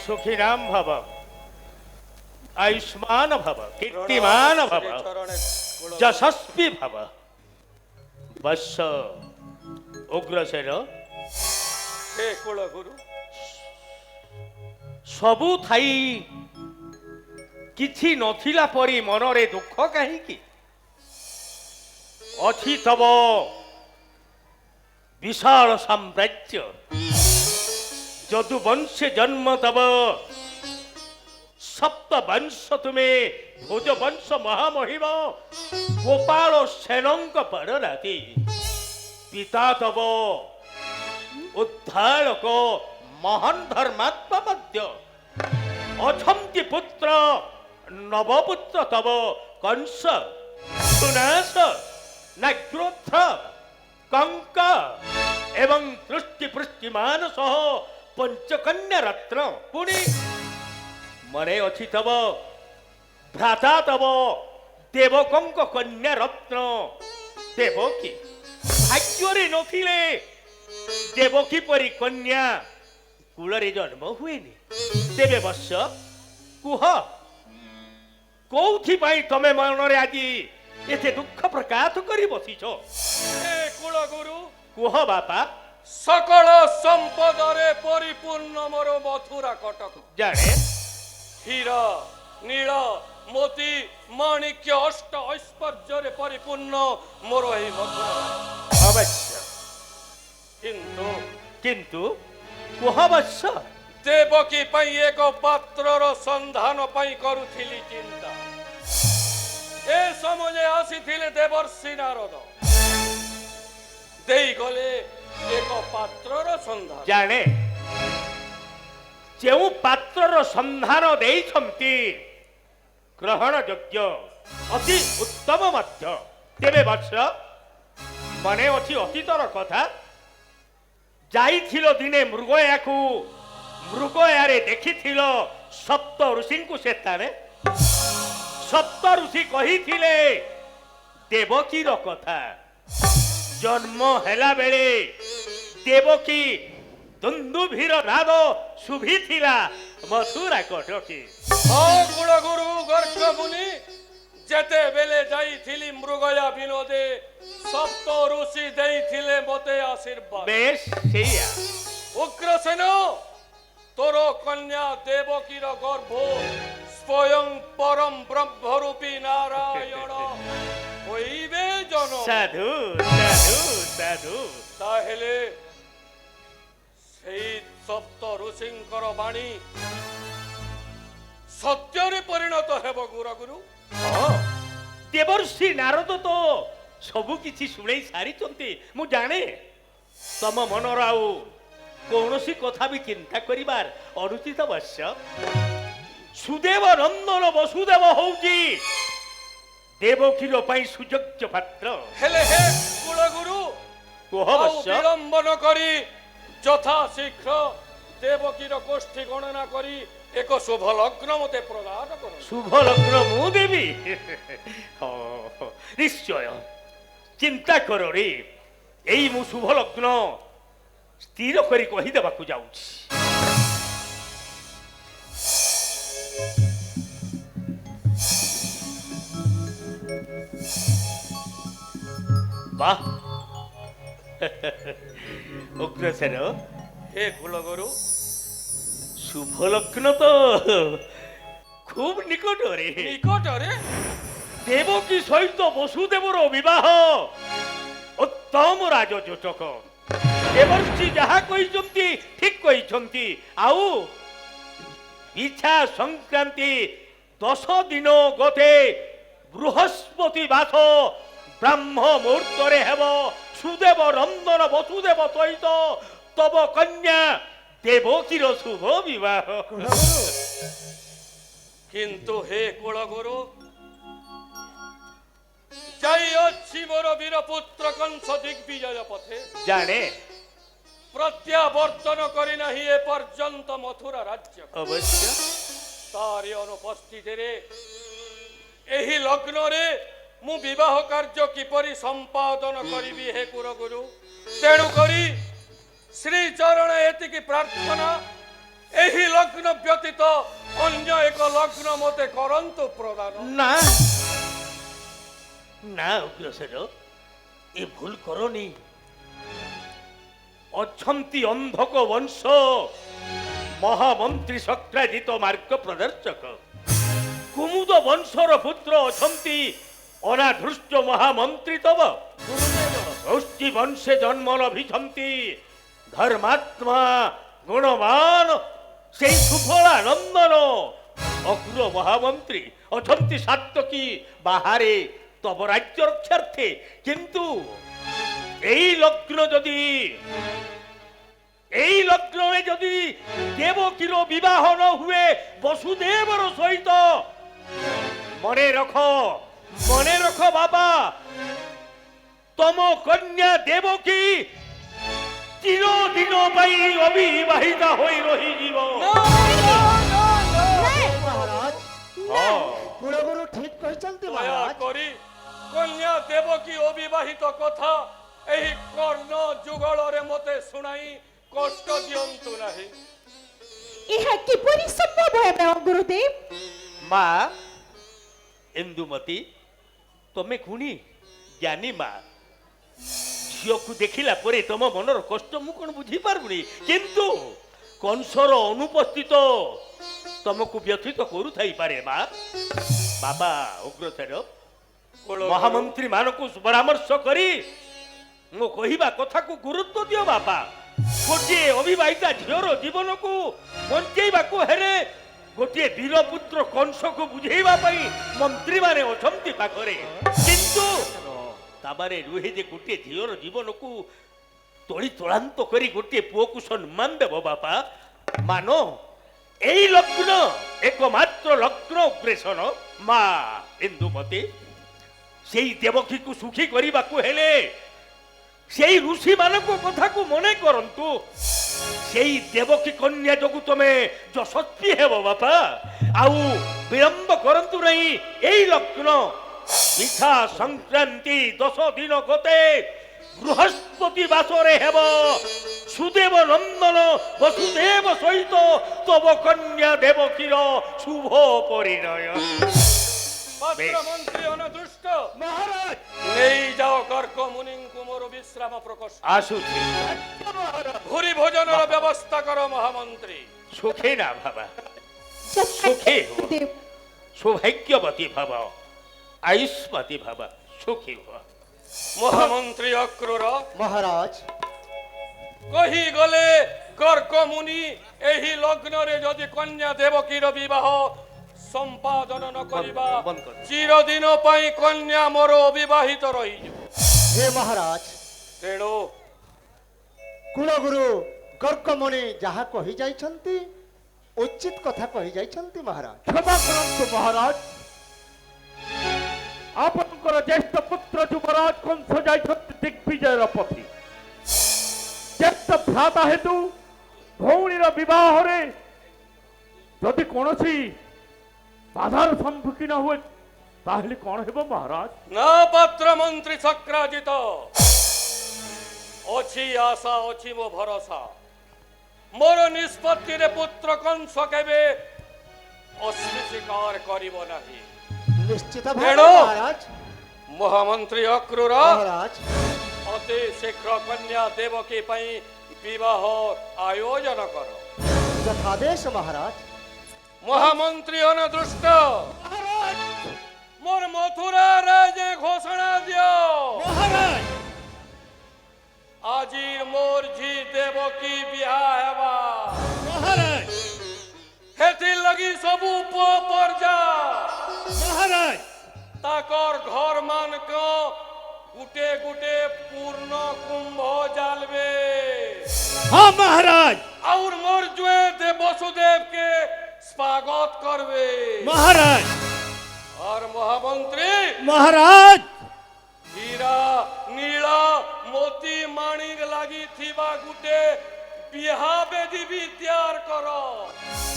सुखीनाम भव आयुष्मान भव कीर्तिमान भव यशस्वी भव बस उग्रसेन हे कुलगुरु सबु थाई किछि नथिला परी मनरे दुख काहीकि अछि तब विशाल साम्राज्य यदुवंशे जन्म तब सप्त वंश तुम्हें भोज वंश महामहिम गोपाल सेनंक परराति पिता तब उद्धारक महान धर्मात्मा मध्य अछंति पुत्र नवपुत्र तब कंस सुनास नाग्रोथ कंक एवं दृष्टि पृष्टिमान सह पंचकन्या रत्न पुणी मने अच्छी तब भ्राता तब देवकंक कन्या रत्न देवकी भाग्य नथिले देवकी परी कन्या कूलरे जन्म हुए तेरे वर्ष कुह कौथि पाई तमे मनरे आज एते दुख प्रकाश करी बसिछ हे कुलगुरु कुह बापा सकल संपदरे परिपूर्ण मोर मथुरा कटक जाने हीरा नील मोती माणिक्य अष्ट ऐश्वर्य परिपूर्ण मोर ही मथुरा अवश्य किंतु किंतु कुह वत्स देवकी पई एक पात्रर संधान पई करुथिली चिंता ए समये आसीथिले देवर्षि नारद देई गले एक पात्रर संधान जाने जेउ पात्रर संधान देइछंती ग्रहण योग्य अति उत्तम मध्य तेरे वत्स मने अछि अतीतर कथा जाइथिलो दिने मृगयाकू मृगयारे देखिथिलो सप्त ऋषिंकु सेताने सप्त ऋषि कहिथिले देवकीर कथा जन्म हेला बेले देवकी दुंदुभीर नाद शुभिथिला मथुरा कटके हाँ कुलगुरु गर्ग मुनि जेते बेले जाइथिली मृगया विनोदे सप्त ऋषि देइथिले मते आशीर्वाद बेश सेया उग्रसेन तोर कन्या देवकीर गर्भ स्वयं परम ब्रह्मरूपी नारायण होइबे जन साधु साधु साधु ताहेले सेई सप्त ऋषिंकर बाणी सत्यरे परिणत हेब गुरुगुरु देवर्षि नारद तो सबु किछि शुणै सारिचंती मु जाने तम मनर आउ कौनसी कथा भी चिंता करिबार अनुचित अवश्य सुदेव नंदन वसुदेव होउची देवकीर पई सुयोग्य पात्र हेले हे कुलगुरु कोह आउ वश्य विलंबन करी यथा शीघ्र देवकीर कोष्ठी गणना करी एक शुभ लग्न मते प्रदान करो शुभ लग्न मु देवी निश्चय चिंता करो रे एई मु शुभ लग्न स्थिर करी कहि देबाकू जाउछि वाह उग्रसेन हे कुलगुरु शुभ लग्न तो खूब निकट रे निकटरे देवकी सहित वसुदेवर विवाह उत्तम राजयोजक देवर्षि जहा कहिसंती ठीक कहिसंती आउ इच्छा संक्रांति 10 दिन गते बृहस्पति बास ब्रह्म मुहूर्तरे हेब सुदेव नंदन वसुदेव सहित तब कन्या देवकीर शुभ विवाह किंतु हे कुलगुरु जय अच्छी मोर वीरपुत्र कंस दिग्विजय पथे जाने प्रत्यावर्तन करी नहीं ए पर्यंत मथुरा राज्य अवश्य तारी अनुपस्थित रे एही लग्न रे मु विवाह कार्य किपरि संपादन करिबी हे कुलगुरु तेणु करी श्री चरण एतिकी प्रार्थना ଏହି ଲଗ୍ନ ବ୍ୟତୀତ ଅନ୍ୟ ଏକ ଲଗ୍ନ ମତେ କରନ୍ତୁ ପ୍ରଦାନ। ନା ନା ଅଗ୍ରସର, ଏ ଭୁଲ କରନି। ଅଛନ୍ତି ଅନ୍ଧକ ବଂଶ ମହାମନ୍ତ୍ରୀ ଶକ୍ରାଜିତ ମାର୍ଗ ପ୍ରଦର୍ଶକ। କୁମୁଦ ବଂଶର ପୁତ୍ର ଅଛନ୍ତି ଅନାଧୃଷ୍ଟ ମହାମନ୍ତ୍ରୀ ତବ। ଔଷ୍ଠି ବଂଶେ ଜନ୍ମ ଲଭିଛନ୍ତି ଧର୍ମାତ୍ମା ଗୁଣବାନ সেই সুফলা নন্দন অগ্র মহামন্ত্রী অছন্তি সাত্যকী বাহারে তব রাজ্য রক্ষার্থে। কিন্তু এই লগ্নে যদি দেবকীর বিবাহ ন হুয়ে বসুদেবর সহিত, মনে রখ বাবা, তম কন্যা দেবকী চিরদিন পাই অবিবাহিতা হই রহিଯିବ। মহারাজ কুলগুরু ঠিক কইছন্তি দয়া মহারাজ। କରି କନ୍ୟା ଦେବକୀ ଅବିବାହିତ କଥା ଏହି କର୍ଣ୍ଣ ଯୁଗଳରେ ମତେ ଶୁଣାଇ କଷ୍ଟ ଦିଅନ୍ତୁ ନାହିଁ। ଏହା କିପରି ସମ୍ଭବ ହେବ ଗୁରୁଦେବ? মা ইন্দুমতি, তুমি খুনি জ্ঞানী মা। ঝিওকু দেখিলা পরে তম মনর কষ্ট মু কোন বুঝি পারবুনি, কিন্তু কংসর অনুপস্থিত তমকু ব্যথিত করুথাই পারে মা। বাবা অগ্রসর, মহামন্ত্রী মানকু পরামর্শ করি মো কহিবা কথাকু গুরুত্ব দিও বাবা। গোটিয়ে অবিবাহিতা ঝিওর জীবনকু বঞ্চাইবাকু হেলে গোটিয়ে বীরপুত্র কংসকু বুঝাইবা পাই মন্ত্রী মানে অছন্তি পাখরে, কিন্তু তাবারে রুহে যে গোটিয়ে ঝিওর জীবনকু তଳି ତୋଳାନ୍ତ କରି ଗୋଟିଏ ପୁଅକୁ ସମ୍ମାନ ଦେବ ବାପା। ମାନ এই লগ্ନ একমাত্র লগ্ନ অଗ୍ରେସର ମା ଇନ୍ଦୁମତୀ। সেই ଦେବକୀକୁ ସୁଖୀ କରିବାକୁ ହେଲେ সেই ଋଷି ମାନଙ୍କ କଥାକୁ ମନେ କରନ୍ତୁ। সেই ଦେବକୀ କନ୍ୟା ଯୋଗୁ ତମେ ଯଶସ୍ୱୀ ହେବ ବାପା। ଆଉ ବିଳମ୍ବ କରନ୍ତୁ ନାହିଁ। এই লগ্ନ ମିଠା ସଂକ୍ରାନ୍ତି 10 ଦିନ ଗତେ বৃহস্পতি বাসরে হেব সুদেব নন্দন বসুদেব সহিত তব কন্যা দেবকীর শুভ পরিণয়। পাত্র মন্ত্রী অনদৃষ্ট মহারাজ নেই যাও কর্ক মুনিଙ୍କୁ ମୋର বিশ্রাম প্রকোষ্ঠ। আসুছি ভুরি ভোজনের ব্যবস্থা করো মহামন্ত্রী। সুখে না ভাবা, সুখে হো, সৌভাগ্যবতী ভাব, আয়ুষ্মতী ভাবা, সুখী হো। মহামন্ত্রী অক্রূর মহারাজ কহি গলে কর্ক মুনি ଏହି লগ্ନରେ যদি কন্যা দেবকীর বিবাহ সম্পাদন ন করিবা চিরদিন পাই কন্যা মোর অবিবাহিত রহিଯିବ। হে মহারাজ, তেণু কুলগুরু গর্গমণি যাহা কহি যাইছন্তি উচিত কথা কহি যাইছন্তি মহারাজ। ক্ষমা করন্তু মহারাজ, ଆପଣଙ୍କର ଜ୍ୟେଷ୍ଠ ପୁତ୍ର ଯୁବରାଜ କଂସ ଯାଇଛନ୍ତି ଦିଗ୍ବିଜୟର ପଥି। ଜ୍ୟେଷ୍ଠ ଭ୍ରାତା ହେତୁ ଭଉଣୀର ବିବାହରେ ଯଦି କୌଣସି ବାଧାର ସମ୍ମୁଖୀନ ହୁଏ ତାହେଲେ କଣ ହେବ ମହାରାଜ? না পাত্র মন্ত্রী চক্রাজিত অছি আশা অছি মো ভরসা। মোর নিষ্পত্তিরে পুত্র কংস কেবে অস্বীকার করিব নাহি। নিশ্চিত ভাবে তেণু মহারাজ। মহামন্ত্রী অক্রূর মহারাজ অতি শীঘ্র কন্যা দেবকী পাই বিবাহ আয়োজন কর। যথাদেশ মহারাজ। মহামন্ত্রী অনদৃষ্ট মোর মথুরা রাজে ঘোষণা দিও মহারাজ আজির মোর ঝি দেবকী বিহা হেবা। মহারাজ হেতির লাগি সবু পর্যা মহারাজ তাকর ঘর মানক গুটে গুটে পূর্ণ কুম্ভ জ্বালবে। হ্যাঁ মহারাজ। আর মোর জুয়ে বসুদেবকে স্বাগত করবে মহারাজ আর মহামন্ত্রী মহারাজ হীরা নীলা মোতি মাণিক লাগি থিবা গুটে বিহা বেদি বি তৈয়ার কর।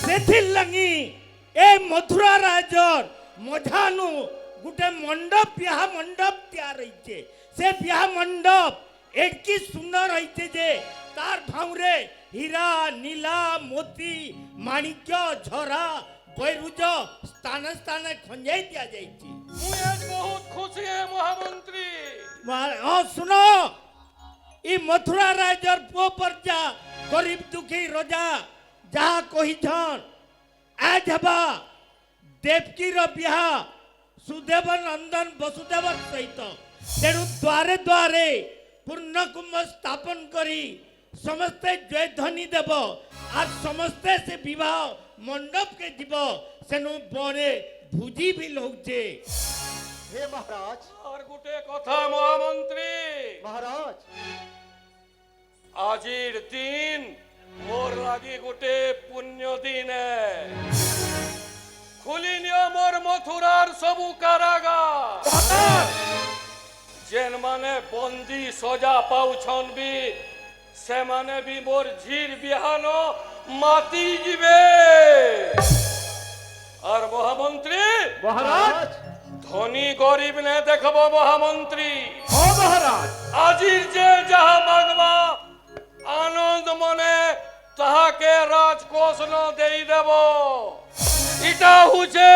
ସେଥିର୍ ଲାଗି ଏ ମଥୁରା ରାଜର ମଝାନୁ ଗୋଟେ ମଣ୍ଡପ ବିହା ମଣ୍ଡପ ତିଆର ହେଇଛେ। ସେ ବିହା ମଣ୍ଡପ ଏଡକି ସୁନ୍ଦର ହେଇଛେ ଯେ ତାର ଭାଉରେ হীরা নীলা মতি মাণিক্য ঝরা বৈরুজ স্থানে স্থানে খঞ্জাই দিয়া যাইছি ମୁଁ ଆଜି ବହୁତ ଖୁସି ହେ ମହାମନ୍ତ୍ରୀ শুন ই মথুরা রাজর পুଅ পর্যা গরিব দুঃখী রজা যাহা কহিছন আজ হবা দেবকীর বিহা সুদেব নন্দন বসুদেব সহিত তেণু দ্বারে দ্বারে পূর্ণকুম্ভ স্থাপন করি সমস্তে জয়ধ্বনি দেব আর সমস্তে সে বিবাহ মণ্ডপকে যাব সেনু বনে ভুজি বি লৌছে হে মহারাজ আর গোটে কথা মহামন্ত্রী মহারাজ আজির দিন মোর লাগি গোটে পুণ্য দিন খুলি নিও মোর মথুরার সবু কারাগার যেন মানে বন্দি সজা পাউছন বি সেমানে বি মোর ঝির বিহান মাতি ଯିବେ আর মহামন্ত্রী মহারাজ ধনী গরিব নে দেখব মহামন্ত্রী ও মহারাজ আজির যে যাহা মাগবা আনন্দ মনে তাহাকে রাজকোষ ন দেই দেব এটা হচ্ছে